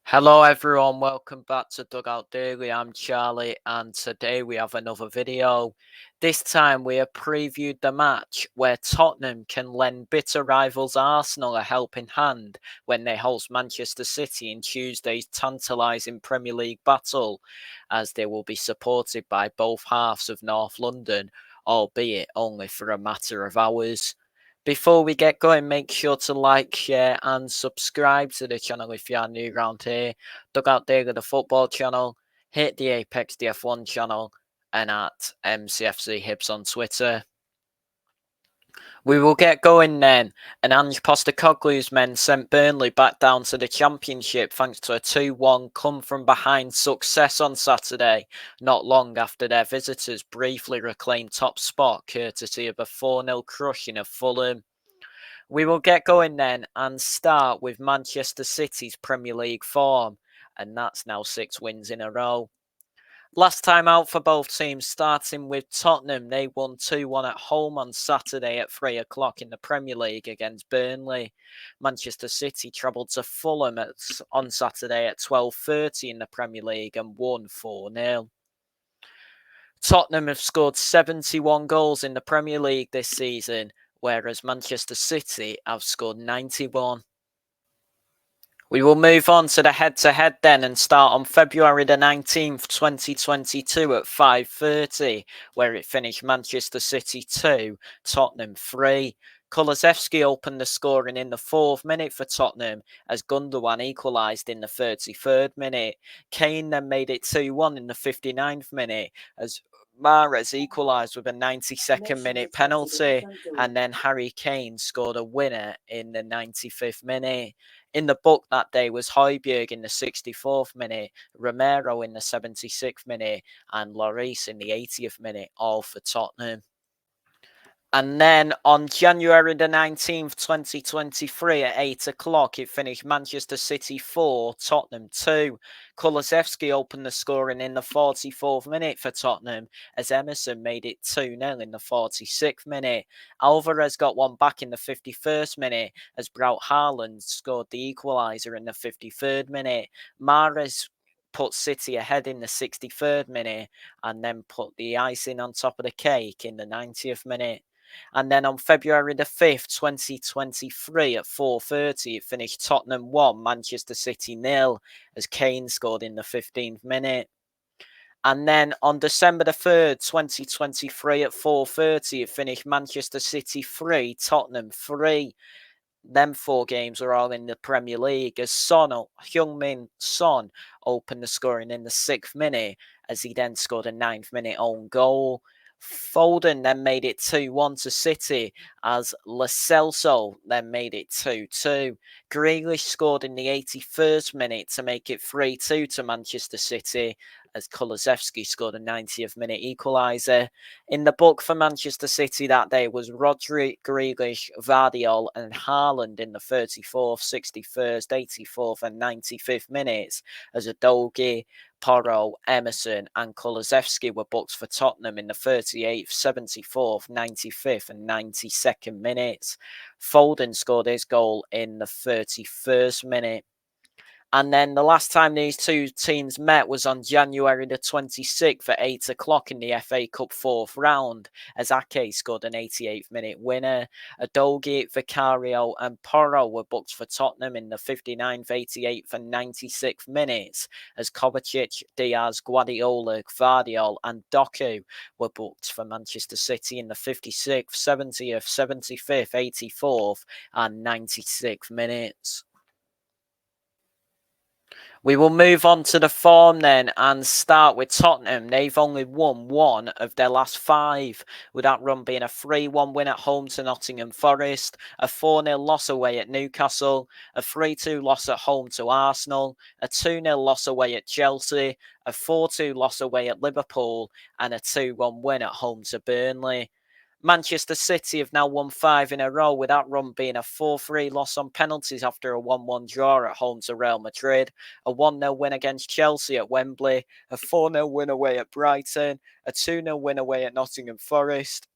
Hello everyone, welcome back to Dugout Daily. I'm Charlie and today we have another video. This time we have previewed the match where Tottenham can lend bitter rivals Arsenal a helping hand when they host Manchester City in Tuesday's tantalising Premier League battle, as they will be supported by both halves of North London, albeit only for a matter of hours. Before we get going, make sure to like, share, and subscribe to the channel if you are new around here. Dugout Daily, the football channel. Hit the Apex DF1 channel and at MCFC Hibs on Twitter. We will get going then, and Ange Postecoglou's men sent Burnley back down to the Championship thanks to a 2-1 come-from-behind success on Saturday, not long after their visitors briefly reclaimed top spot courtesy of a 4-0 crushing of Fulham. We will get going then and start with Manchester City's Premier League form, and that's now 6 wins in a row. Last time out for both teams, starting with Tottenham, they won 2-1 at home on Saturday at 3 o'clock in the Premier League against Burnley. Manchester City travelled to Fulham on Saturday at 12:30 in the Premier League and won 4-0. Tottenham have scored 71 goals in the Premier League this season, whereas Manchester City have scored 91. We will move on to the head-to-head then and start on February the 19th, 2022 at 5:30, where it finished Manchester City 2, Tottenham 3. Kulusevski opened the scoring in the 4th minute for Tottenham as Gundogan equalised in the 33rd minute. Kane then made it 2-1 in the 59th minute as Mahrez equalised with a 92nd minute penalty, and then Harry Kane scored a winner in the 95th minute. In the book that day was Højbjerg in the 64th minute, Romero in the 76th minute, and Lloris in the 80th minute, all for Tottenham. And then on January the 19th, 2023 at 8 o'clock, it finished Manchester City 4, Tottenham 2. Kulusevski opened the scoring in the 44th minute for Tottenham as Emerson made it 2-0 in the 46th minute. Alvarez got one back in the 51st minute as Braut Haaland scored the equaliser in the 53rd minute. Mahrez put City ahead in the 63rd minute and then put the icing on top of the cake in the 90th minute. And then on February the 5th, 2023 at 4:30, it finished Tottenham 1, Manchester City 0 as Kane scored in the 15th minute. And then on December the 3rd, 2023 at 4:30, it finished Manchester City 3, Tottenham 3. Them 4 games are all in the Premier League as Heung-min Son opened the scoring in the 6th minute as he then scored a 9th minute own goal. Foden then made it 2-1 to City as Lo Celso then made it 2-2. Grealish scored in the 81st minute to make it 3-2 to Manchester City as Kulusevski scored a 90th minute equaliser. In the book for Manchester City that day was Rodri, Grealish, Vardiol and Haaland in the 34th, 61st, 84th and 95th minutes as Udogie, Porro, Emerson and Kulusevski were booked for Tottenham in the 38th, 74th, 95th and 92nd minutes. Foden scored his goal in the 31st minute. And then the last time these two teams met was on January the 26th at 8 o'clock in the FA Cup 4th round, as Ake scored an 88th minute winner. Udogie, Vicario and Porro were booked for Tottenham in the 59th, 88th and 96th minutes, as Kovacic, Diaz, Guardiola, Gvardiol and Doku were booked for Manchester City in the 56th, 70th, 75th, 84th and 96th minutes. We will move on to the form then and start with Tottenham. They've only won 1 of their last 5, with that run being a 3-1 win at home to Nottingham Forest, a 4-0 loss away at Newcastle, a 3-2 loss at home to Arsenal, a 2-0 loss away at Chelsea, a 4-2 loss away at Liverpool, and a 2-1 win at home to Burnley. Manchester City have now won 5 in a row, with that run being a 4-3 loss on penalties after a 1-1 draw at home to Real Madrid, a 1-0 win against Chelsea at Wembley, a 4-0 win away at Brighton, a 2-0 win away at Nottingham Forest,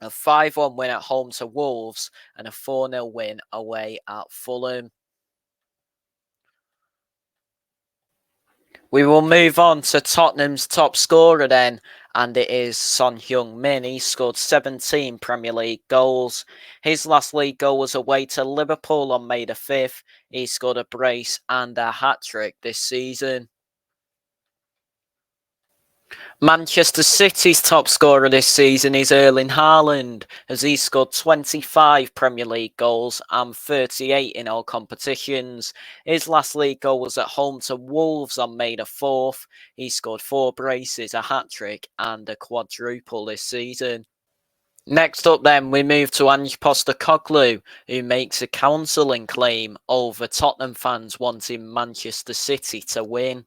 a 5-1 win at home to Wolves, and a 4-0 win away at Fulham. We will move on to Tottenham's top scorer then, and it is Son Heung-min. He scored 17 Premier League goals. His last league goal was away to Liverpool on May the 5th. He scored a brace and a hat-trick this season. Manchester City's top scorer this season is Erling Haaland, as he scored 25 Premier League goals and 38 in all competitions. His last league goal was at home to Wolves on May the 4th. He scored 4 braces, a hat-trick and a quadruple this season. Next up then, we move to Ange Postecoglou, who makes a counselling claim over Tottenham fans wanting Manchester City to win.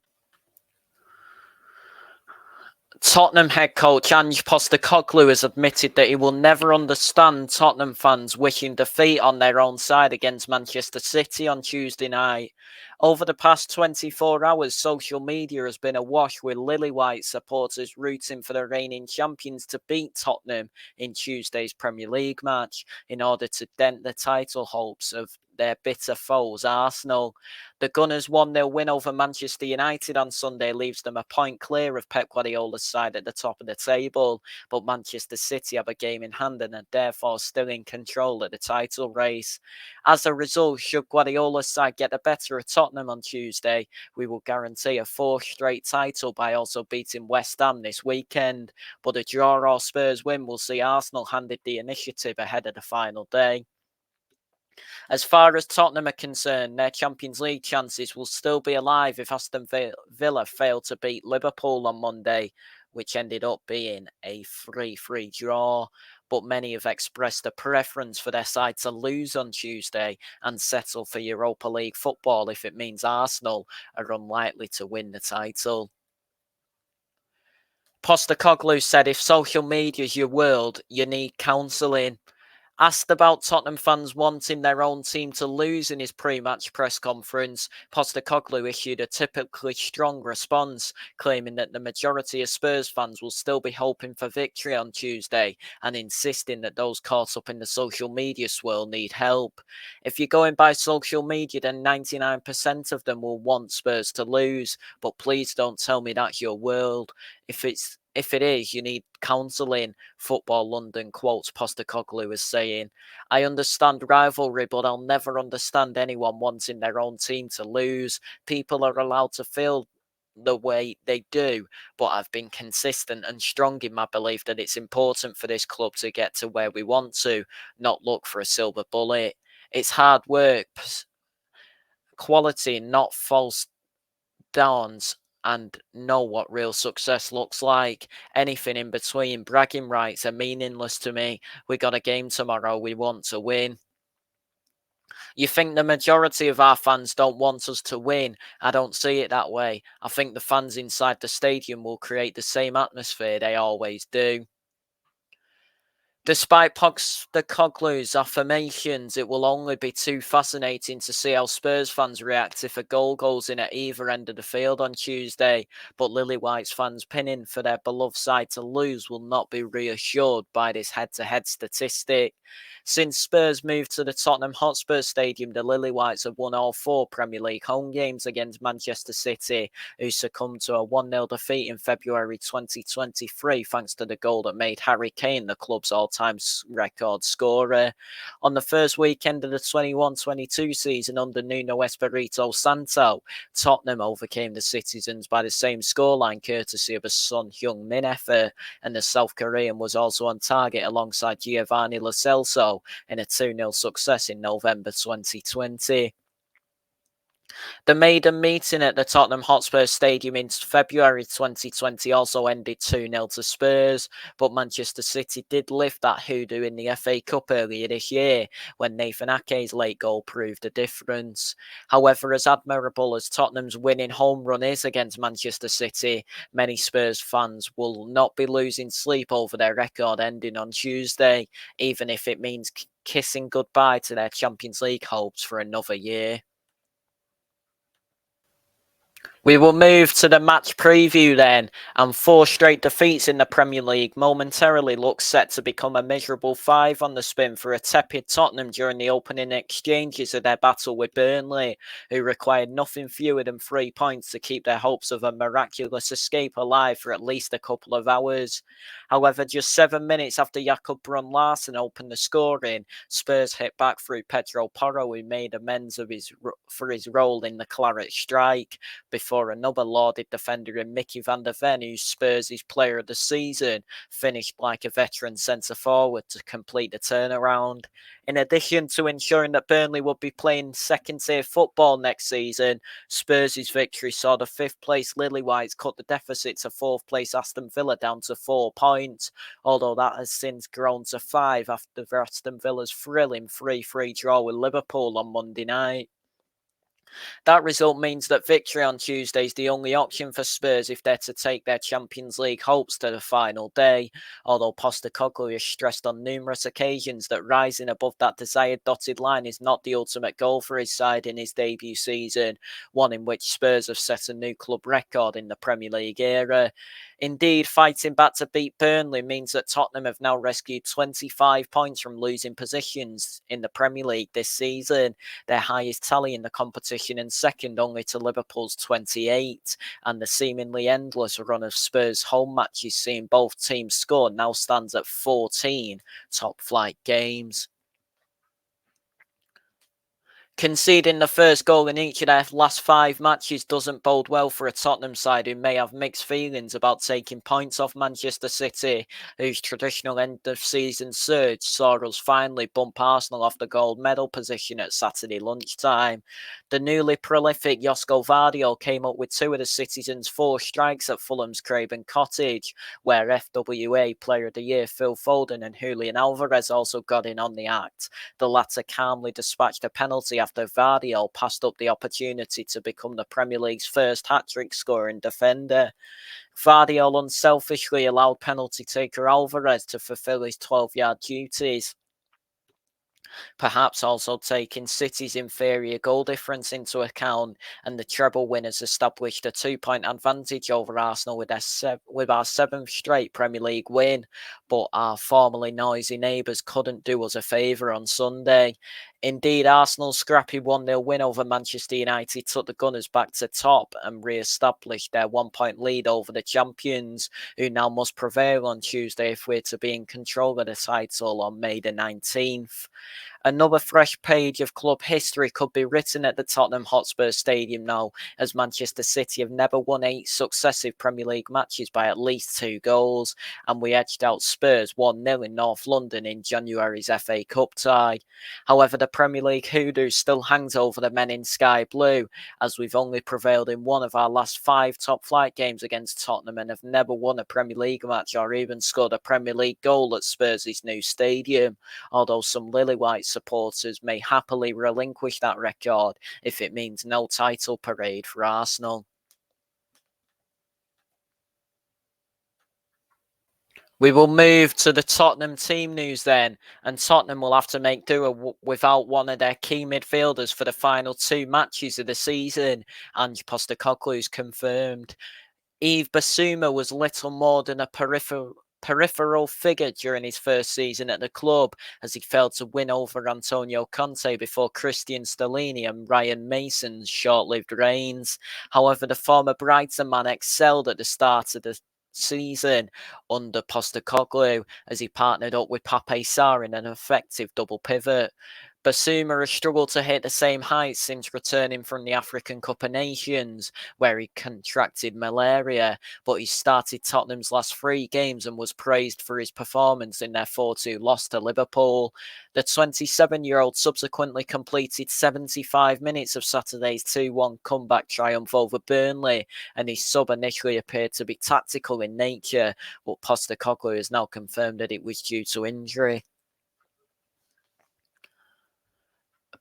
Tottenham head coach Ange Postecoglou has admitted that he will never understand Tottenham fans wishing defeat on their own side against Manchester City on Tuesday night. Over the past 24 hours, social media has been awash with lily-white supporters rooting for the reigning champions to beat Tottenham in Tuesday's Premier League match in order to dent the title hopes of their bitter foes, Arsenal. The Gunners' 1-0 win over Manchester United on Sunday leaves them a point clear of Pep Guardiola's side at the top of the table, but Manchester City have a game in hand and are therefore still in control of the title race. As a result, should Guardiola's side get the better of Tottenham on Tuesday, we will guarantee a 4th straight title by also beating West Ham this weekend, but a draw or Spurs win will see Arsenal handed the initiative ahead of the final day. As far as Tottenham are concerned, their Champions League chances will still be alive if Aston Villa fail to beat Liverpool on Monday, which ended up being a 3-3 draw. But many have expressed a preference for their side to lose on Tuesday and settle for Europa League football if it means Arsenal are unlikely to win the title. Postecoglou said, if social media is your world, you need counselling. Asked about Tottenham fans wanting their own team to lose in his pre-match press conference, Postecoglou issued a typically strong response, claiming that the majority of Spurs fans will still be hoping for victory on Tuesday and insisting that those caught up in the social media swirl need help. If you're going by social media, then 99% of them will want Spurs to lose, but please don't tell me that's your world. If it is, you need counselling, Football London quotes Postecoglou as saying, I understand rivalry, but I'll never understand anyone wanting their own team to lose. People are allowed to feel the way they do, but I've been consistent and strong in my belief that it's important for this club to get to where we want to, not look for a silver bullet. It's hard work, quality, not false dawns, and know what real success looks like. Anything in between, bragging rights are meaningless to me. We got a game tomorrow, we want to win. You think the majority of our fans don't want us to win? I don't see it that way. I think the fans inside the stadium will create the same atmosphere they always do. Despite Postecoglou's affirmations, it will only be too fascinating to see how Spurs fans react if a goal goes in at either end of the field on Tuesday. But Lily White's fans pinning for their beloved side to lose will not be reassured by this head-to-head statistic. Since Spurs moved to the Tottenham Hotspur Stadium, the Lily Whites have won all 4 Premier League home games against Manchester City, who succumbed to a 1-0 defeat in February 2023 thanks to the goal that made Harry Kane the club's all-time record scorer. On the first weekend of the 21-22 season under Nuno Espirito Santo, Tottenham overcame the Citizens by the same scoreline courtesy of a Son Heung-min effort, and the South Korean was also on target alongside Giovanni Lo Celso in a 2-0 success in November 2020. The maiden meeting at the Tottenham Hotspur Stadium in February 2020 also ended 2-0 to Spurs, but Manchester City did lift that hoodoo in the FA Cup earlier this year when Nathan Ake's late goal proved the difference. However, as admirable as Tottenham's winning home run is against Manchester City, many Spurs fans will not be losing sleep over their record ending on Tuesday, even if it means kissing goodbye to their Champions League hopes for another year. We will move to the match preview then, and 4 straight defeats in the Premier League momentarily looks set to become a miserable 5 on the spin for a tepid Tottenham during the opening exchanges of their battle with Burnley, who required nothing fewer than 3 points to keep their hopes of a miraculous escape alive for at least a couple of hours. However, just 7 minutes after Jakob Brun-Larsen opened the scoring, Spurs hit back through Pedro Porro, who made amends for his role in the Claret strike, before another lauded defender in Mickey van der Ven, who Spurs' player of the season, finished like a veteran centre-forward to complete the turnaround. In addition to ensuring that Burnley would be playing second-tier football next season, Spurs' victory saw the 5th-place Lily-Whites cut the deficit to 4th-place Aston Villa down to 4 points, although that has since grown to 5 after Aston Villa's thrilling 3-3 draw with Liverpool on Monday night. That result means that victory on Tuesday is the only option for Spurs if they're to take their Champions League hopes to the final day, although Postecoglou has stressed on numerous occasions that rising above that desired dotted line is not the ultimate goal for his side in his debut season, one in which Spurs have set a new club record in the Premier League era. Indeed, fighting back to beat Burnley means that Tottenham have now rescued 25 points from losing positions in the Premier League this season, their highest tally in the competition, and second only to Liverpool's 28, and the seemingly endless run of Spurs home matches seeing both teams score now stands at 14 top-flight games. Conceding the first goal in each of their last 5 matches doesn't bode well for a Tottenham side who may have mixed feelings about taking points off Manchester City, whose traditional end-of-season surge saw us finally bump Arsenal off the gold medal position at Saturday lunchtime. The newly prolific Josko Vardio came up with 2 of the Citizens' 4 strikes at Fulham's Craven Cottage, where FWA Player of the Year Phil Foden and Julian Alvarez also got in on the act. The latter calmly dispatched a penalty after Vardio passed up the opportunity to become the Premier League's first hat-trick scoring defender. Vardio unselfishly allowed penalty taker Alvarez to fulfill his 12-yard duties, perhaps also taking City's inferior goal difference into account, and the treble winners established a 2-point advantage over Arsenal with our 7th straight Premier League win, but our formerly noisy neighbours couldn't do us a favour on Sunday. Indeed, Arsenal's scrappy 1-0 win over Manchester United took the Gunners back to top and re-established their 1-point lead over the champions, who now must prevail on Tuesday if we're to be in control of the title on May the 19th. Another fresh page of club history could be written at the Tottenham Hotspur Stadium now, as Manchester City have never won 8 successive Premier League matches by at least 2 goals, and we edged out Spurs 1-0 in North London in January's FA Cup tie. However, the Premier League hoodoo still hangs over the men in sky blue, as we've only prevailed in 1 of our last 5 top-flight games against Tottenham and have never won a Premier League match or even scored a Premier League goal at Spurs' new stadium, although some Lily-White supporters may happily relinquish that record if it means no title parade for Arsenal. We will move to the Tottenham team news then, and Tottenham will have to make do without one of their key midfielders for the final 2 matches of the season, and Postecoglou's confirmed. Yves Bissouma was little more than a peripheral figure during his first season at the club, as he failed to win over Antonio Conte before Christian Stellini and Ryan Mason's short-lived reigns. However, the former Brighton man excelled at the start of the season under Postecoglou, as he partnered up with Pape Sarr in an effective double pivot. Bissouma has struggled to hit the same heights since returning from the African Cup of Nations, where he contracted malaria, but he started Tottenham's last 3 games and was praised for his performance in their 4-2 loss to Liverpool. The 27-year-old subsequently completed 75 minutes of Saturday's 2-1 comeback triumph over Burnley, and his sub initially appeared to be tactical in nature, but Postecoglou has now confirmed that it was due to injury.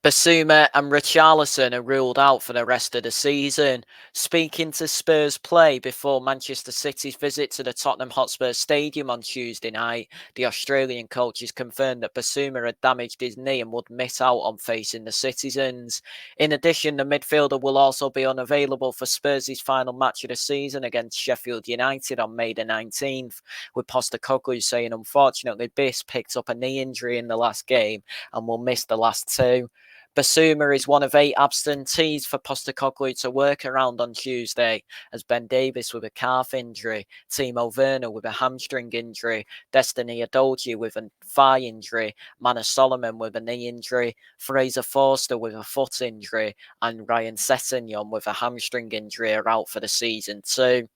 Basuma and Richarlison are ruled out for the rest of the season. Speaking to Spurs Play before Manchester City's visit to the Tottenham Hotspur Stadium on Tuesday night, the Australian coach has confirmed that Basuma had damaged his knee and would miss out on facing the Citizens. In addition, the midfielder will also be unavailable for Spurs' final match of the season against Sheffield United on May the 19th, with Postecoglou saying unfortunately Biss picked up a knee injury in the last game and will miss the last two. Basuma is one of 8 absentees for Postecoglou to work around on Tuesday, as Ben Davies with a calf injury, Timo Werner with a hamstring injury, Destiny Adoji with a thigh injury, Manor Solomon with a knee injury, Fraser Forster with a foot injury, and Ryan Sessegnon with a hamstring injury are out for the season too.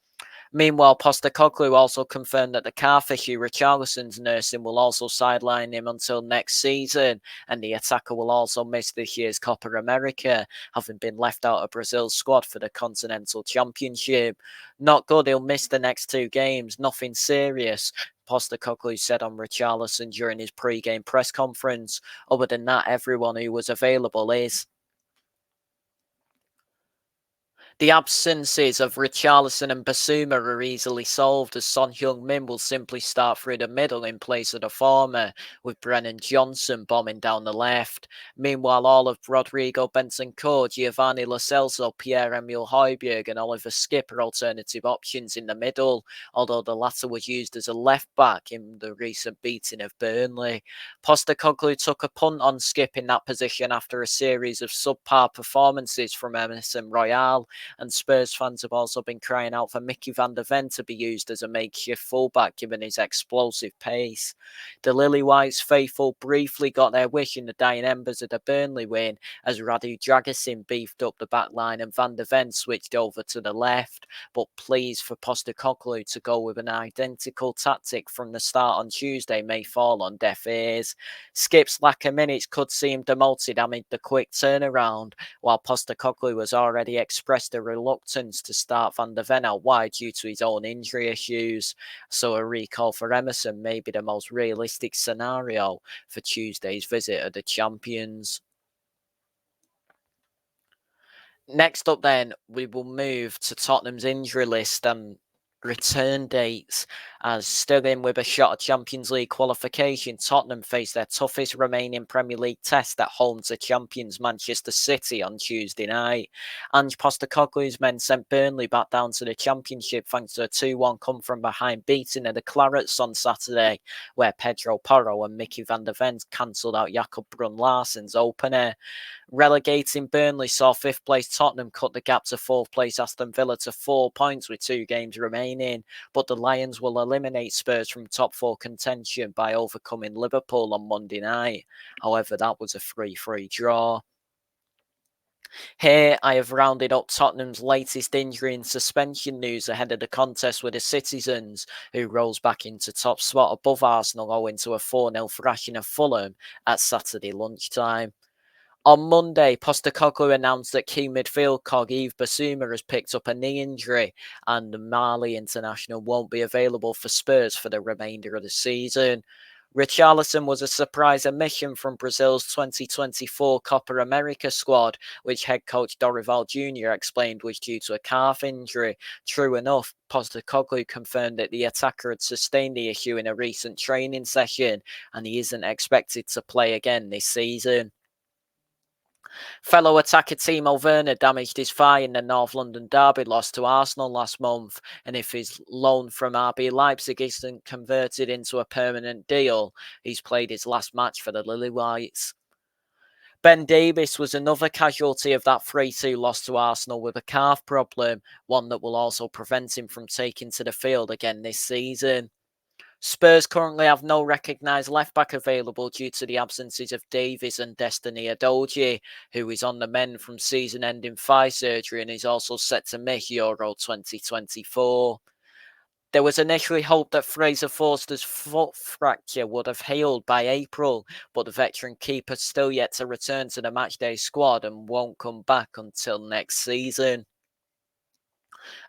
Meanwhile, Postecoglou also confirmed that the calf issue Richarlison's nursing will also sideline him until next season, and the attacker will also miss this year's Copa America, having been left out of Brazil's squad for the Continental Championship. Not good, he'll miss the next 2 games, nothing serious. Postecoglou said on Richarlison during his pre-game press conference. Other than that, everyone who was available is. The absences of Richarlison and Basuma are easily solved, as Son Heung-min will simply start through the middle in place of the former, with Brennan Johnson bombing down the left. Meanwhile, all of Rodrigo Bentancur, Giovanni Lo Celso, Pierre-Emile Højbjerg and Oliver Skip are alternative options in the middle, although the latter was used as a left-back in the recent beating of Burnley. Postecoglou took a punt on Skip in that position after a series of subpar performances from Emerson Royale, and Spurs fans have also been crying out for Mickey van der Ven to be used as a makeshift fullback given his explosive pace. The Lily Whites faithful briefly got their wish in the dying embers of the Burnley win as Radu Dragusin beefed up the back line and Van der Ven switched over to the left, but pleas for Postecoglou to go with an identical tactic from the start on Tuesday may fall on deaf ears. Skip's lack of minutes could see him demoted amid the quick turnaround, while Postecoglou has already expressed a reluctance to start Van der Ven out wide due to his own injury issues. So a recall for Emerson may be the most realistic scenario for Tuesday's visit of the champions. Next up then, we will move to Tottenham's injury list and return dates. As still in with a shot at Champions League qualification, Tottenham face their toughest remaining Premier League test at home to champions Manchester City on Tuesday night. Ange Postecoglou's men sent Burnley back down to the Championship thanks to a 2-1 come-from-behind beating of the Clarets on Saturday, where Pedro Porro and Mickey van der Ven cancelled out Jakob Brun-Larsen's opener. Relegating Burnley saw 5th place Tottenham cut the gap to 4th place Aston Villa to 4 points with 2 games remaining, but the Lions will eliminate Spurs from top 4 contention by overcoming Liverpool on Monday night. However, that was a 3-3 draw. Here, I have rounded up Tottenham's latest injury and suspension news ahead of the contest with the Citizens, who rose back into top spot above Arsenal owing to a 4-0 thrashing of Fulham at Saturday lunchtime. On Monday, Postecoglou announced that key midfield cog Yves Basuma has picked up a knee injury and the Mali international won't be available for Spurs for the remainder of the season. Richarlison was a surprise omission from Brazil's 2024 Copa America squad, which head coach Dorival Jr. explained was due to a calf injury. True enough, Postecoglou confirmed that the attacker had sustained the issue in a recent training session and he isn't expected to play again this season. Fellow attacker Timo Werner damaged his thigh in the North London derby loss to Arsenal last month, and if his loan from RB Leipzig isn't converted into a permanent deal, he's played his last match for the Lily Whites. Ben Davies was another casualty of that 3-2 loss to Arsenal with a calf problem, one that will also prevent him from taking to the field again this season. Spurs currently have no recognised left-back available due to the absences of Davies and Destiny Adoji, who is on the mend from season-ending thigh surgery and is also set to miss Euro 2024. There was initially hope that Fraser Forster's foot fracture would have healed by April, but the veteran keeper's still yet to return to the matchday squad and won't come back until next season.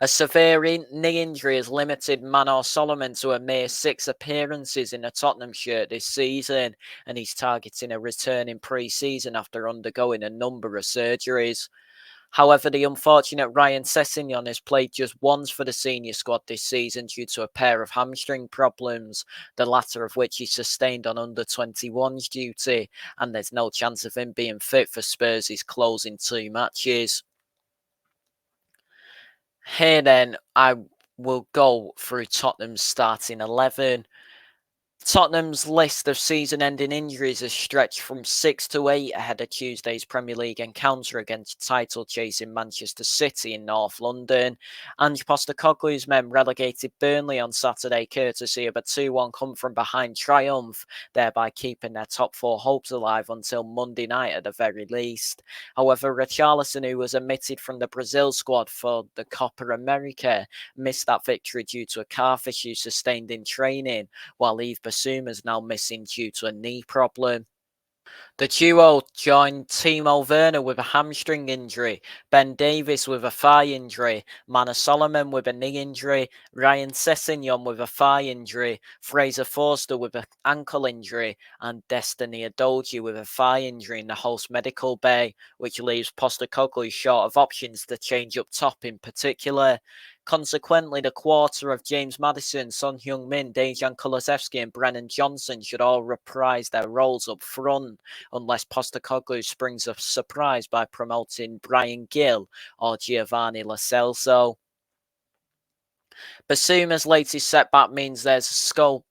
A severe knee injury has limited Manor Solomon to a mere 6 appearances in a Tottenham shirt this season, and he's targeting a return in pre-season after undergoing a number of surgeries. However, the unfortunate Ryan Sessegnon has played just once for the senior squad this season due to a pair of hamstring problems, the latter of which he sustained on under-21s duty, and there's no chance of him being fit for Spurs' closing 2 matches. Here then, I will go through Tottenham's starting 11. Tottenham's list of season-ending injuries is stretched from 6 to 8 ahead of Tuesday's Premier League encounter against title-chasing Manchester City in North London. Ange Postecoglou's men relegated Burnley on Saturday courtesy of a 2-1 come-from-behind triumph, thereby keeping their top 4 hopes alive until Monday night at the very least. However, Richarlison, who was omitted from the Brazil squad for the Copa America, missed that victory due to a calf issue sustained in training, while Yves Bissouma is now missing due to a knee problem. The duo joined Timo Werner with a hamstring injury, Ben Davies with a thigh injury, Manor Solomon with a knee injury, Ryan Sessegnon with a thigh injury, Fraser Forster with an ankle injury, and Destiny Udogie with a thigh injury in the host medical bay, which leaves Postecoglou short of options to change up top in particular. Consequently, the quarter of James Maddison, Son Heung-min, Dejan Kulusevski and Brennan Johnson should all reprise their roles up front, unless Postecoglou springs a surprise by promoting Brian Gill or Giovanni Lo Celso. Basuma's latest setback means there's scope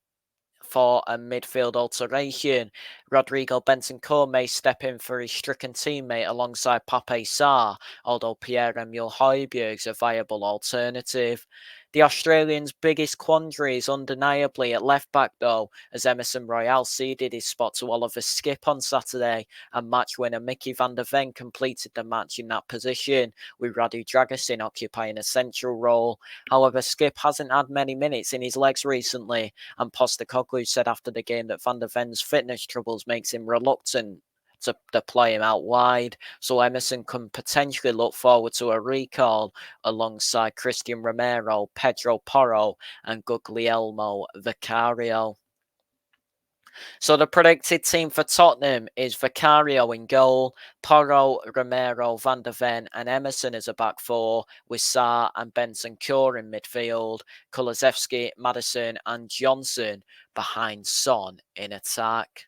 for a midfield alteration. Rodrigo Bentancur may step in for his stricken teammate alongside Pape Sarr, although Pierre-Emile Højbjerg's a viable alternative. The Australian's biggest quandary is undeniably at left-back though, as Emerson Royal ceded his spot to Oliver Skipp on Saturday, and match winner Mickey van der Ven completed the match in that position, with Radu Dragusin occupying a central role. However, Skipp hasn't had many minutes in his legs recently, and Postecoglou said after the game that Van der Ven's fitness troubles makes him reluctant to deploy him out wide, so Emerson can potentially look forward to a recall alongside Christian Romero, Pedro Porro and Guglielmo Vicario. So the predicted team for Tottenham is Vicario in goal, Porro, Romero, Van der Ven and Emerson as a back four, with Sarr and Bentancur in midfield, Kulusevski, Maddison and Johnson behind Son in attack.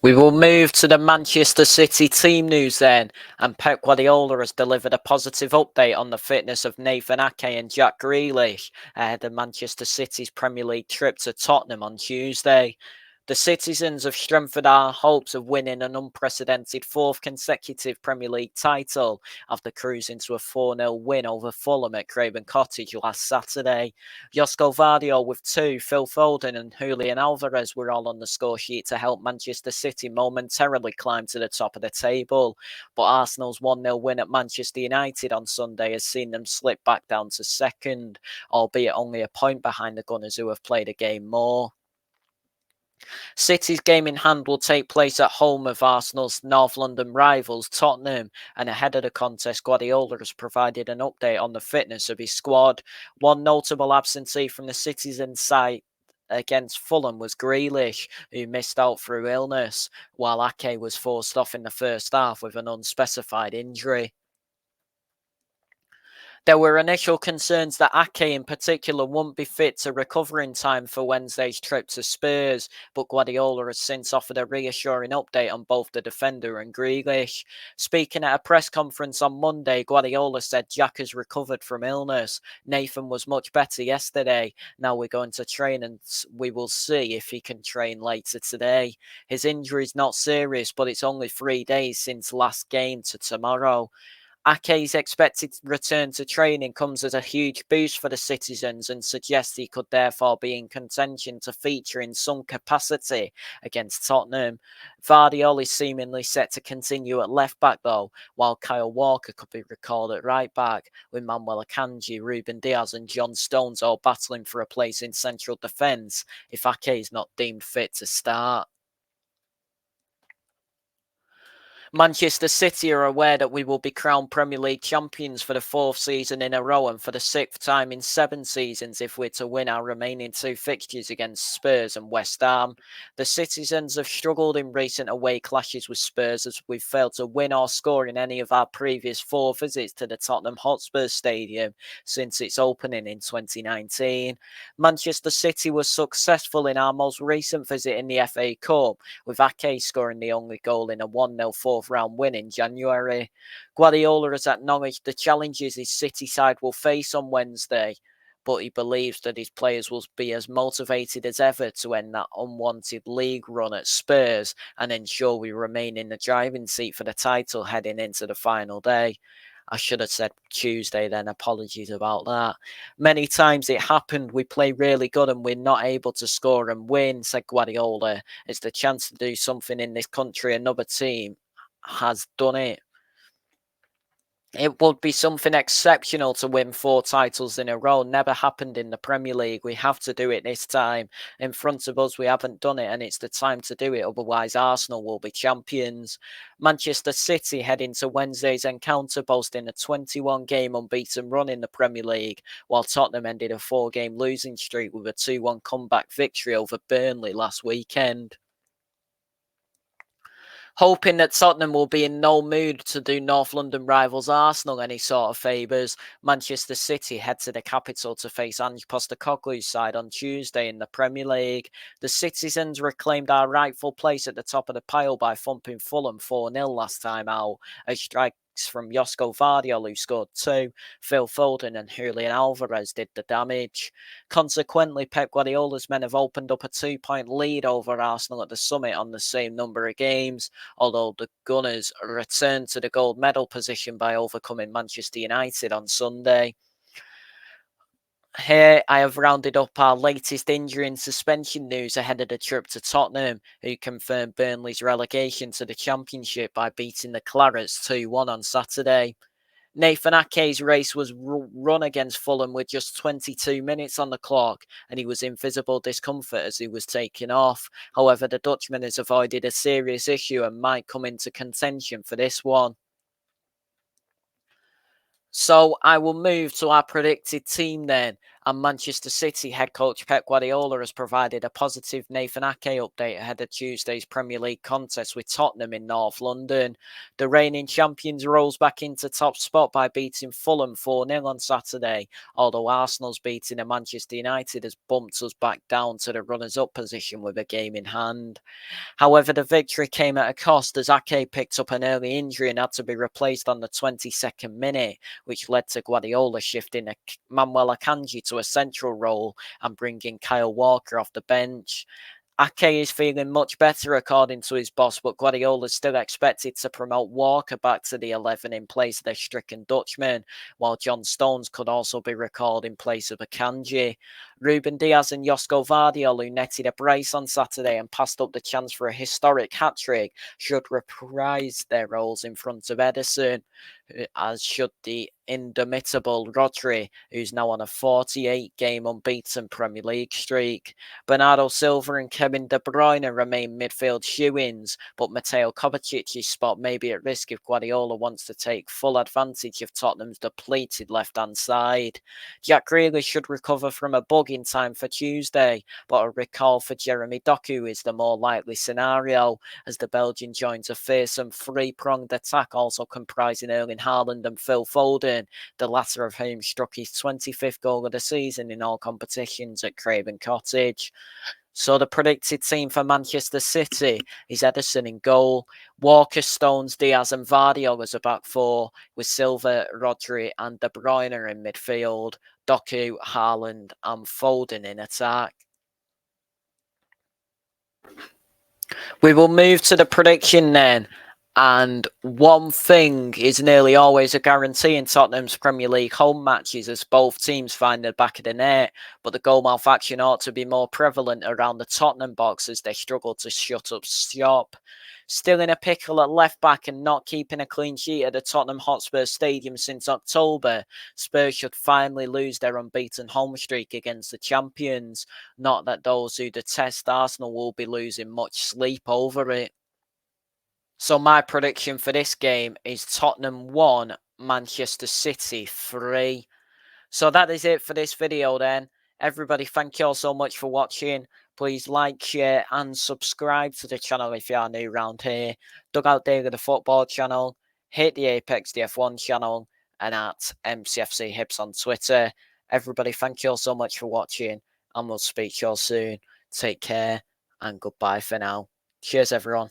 We will move to the Manchester City team news then, and Pep Guardiola has delivered a positive update on the fitness of Nathan Ake and Jack Grealish ahead of Manchester City's Premier League trip to Tottenham on Tuesday. The citizens have strengthened our hopes of winning an unprecedented 4th consecutive Premier League title after cruising to a 4-0 win over Fulham at Craven Cottage last Saturday. Josko Vardio with 2, Phil Foden and Julian Alvarez were all on the score sheet to help Manchester City momentarily climb to the top of the table, but Arsenal's 1-0 win at Manchester United on Sunday has seen them slip back down to second, albeit only a point behind the Gunners, who have played a game more. City's game in hand will take place at home of Arsenal's North London rivals Tottenham, and ahead of the contest, Guardiola has provided an update on the fitness of his squad. One notable absentee from the Citizens side against Fulham was Grealish, who missed out through illness, while Ake was forced off in the first half with an unspecified injury. There were initial concerns that Ake in particular won't be fit to recover in time for Wednesday's trip to Spurs, but Guardiola has since offered a reassuring update on both the defender and Grealish. Speaking at a press conference on Monday, Guardiola said Jack has recovered from illness. Nathan was much better yesterday. Now we're going to train and we will see if he can train later today. His injury is not serious, but it's only 3 days since last game to tomorrow. Ake's expected return to training comes as a huge boost for the citizens and suggests he could therefore be in contention to feature in some capacity against Tottenham. Vardiol is seemingly set to continue at left back though, while Kyle Walker could be recalled at right back, with Manuel Akanji, Ruben Diaz and John Stones all battling for a place in central defence if Ake is not deemed fit to start. Manchester City are aware that we will be crowned Premier League champions for the 4th season in a row and for the 6th time in 7 seasons if we're to win our remaining 2 fixtures against Spurs and West Ham. The citizens have struggled in recent away clashes with Spurs as we've failed to win or score in any of our previous 4 visits to the Tottenham Hotspur Stadium since its opening in 2019. Manchester City was successful in our most recent visit in the FA Cup, with Ake scoring the only goal in a 1-0 fourth round win in January. Guardiola has acknowledged the challenges his City side will face on Wednesday, but he believes that his players will be as motivated as ever to end that unwanted league run at Spurs and ensure we remain in the driving seat for the title heading into the final day. I should have said Tuesday then, apologies about that. Many times it happened, we play really good and we're not able to score and win, said Guardiola. It's the chance to do something in this country. Another team has done it. It would be something exceptional to win 4 titles in a row. Never happened in the Premier League. We have to do it this time. In front of us, we haven't done it, and it's the time to do it. Otherwise, Arsenal will be champions. Manchester City head into Wednesday's encounter, boasting a 21-game unbeaten run in the Premier League, while Tottenham ended a 4-game losing streak with a 2-1 comeback victory over Burnley last weekend. Hoping that Tottenham will be in no mood to do North London rivals Arsenal any sort of favours, Manchester City head to the capital to face Ange Postecoglou's side on Tuesday in the Premier League. The citizens reclaimed our rightful place at the top of the pile by thumping Fulham 4-0 last time out, as strikes from Josko Vardiol, who scored 2, Phil Foden and Julian Alvarez did the damage. Consequently, Pep Guardiola's men have opened up a 2-point lead over Arsenal at the Summit on the same number of games, although the Gunners returned to the gold medal position by overcoming Manchester United on Sunday. Here I have rounded up our latest injury and suspension news ahead of the trip to Tottenham, who confirmed Burnley's relegation to the Championship by beating the Clarets 2-1 on Saturday. Nathan Ake's race was run against Fulham with just 22 minutes on the clock, and he was in visible discomfort as he was taken off. However, the Dutchman has avoided a serious issue and might come into contention for this one. So I will move to our predicted team then. And Manchester City head coach Pep Guardiola has provided a positive Nathan Ake update ahead of Tuesday's Premier League contest with Tottenham in North London. The reigning champions rose back into top spot by beating Fulham 4-0 on Saturday, although Arsenal's beating of Manchester United has bumped us back down to the runners-up position with a game in hand. However, the victory came at a cost as Ake picked up an early injury and had to be replaced on the 22nd minute, which led to Guardiola shifting Manuel Akanji to a central role and bringing Kyle Walker off the bench. Ake is feeling much better according to his boss, but Guardiola is still expected to promote Walker back to the 11 in place of the stricken Dutchman, while John Stones could also be recalled in place of Akanji. Ruben Diaz and Josko Vardiol, who netted a brace on Saturday and passed up the chance for a historic hat-trick, should reprise their roles in front of Ederson, as should the indomitable Rodri, who's now on a 48-game unbeaten Premier League streak. Bernardo Silva and Kevin De Bruyne remain midfield shoo-ins, but Mateo Kovacic's spot may be at risk if Guardiola wants to take full advantage of Tottenham's depleted left-hand side. Jack Grealish should recover from a bug in time for Tuesday, but a recall for Jeremy Doku is the more likely scenario, as the Belgian joins a fearsome three-pronged attack also comprising Erling Haaland and Phil Foden, the latter of whom struck his 25th goal of the season in all competitions at Craven Cottage. So the predicted team for Manchester City is Ederson in goal, Walker, Stones, Diaz and Vardiol as a back four, with Silva, Rodri and De Bruyne in midfield, Doku, Haaland and Foden in attack. We will move to the prediction then. And one thing is nearly always a guarantee in Tottenham's Premier League home matches, as both teams find the back of the net, but the goal-mouth action ought to be more prevalent around the Tottenham box as they struggle to shut up shop. Still in a pickle at left-back and not keeping a clean sheet at the Tottenham Hotspur Stadium since October, Spurs should finally lose their unbeaten home streak against the champions. Not that those who detest Arsenal will be losing much sleep over it. So my prediction for this game is Tottenham 1, Manchester City 3. So that is it for this video then. Everybody, thank you all so much for watching. Please like, share and subscribe to the channel if you are new around here. Dugout Daily, the football channel. Hit the Apex DF1 channel and at MCFC Hips on Twitter. Everybody, thank you all so much for watching and we'll speak to you all soon. Take care and goodbye for now. Cheers everyone.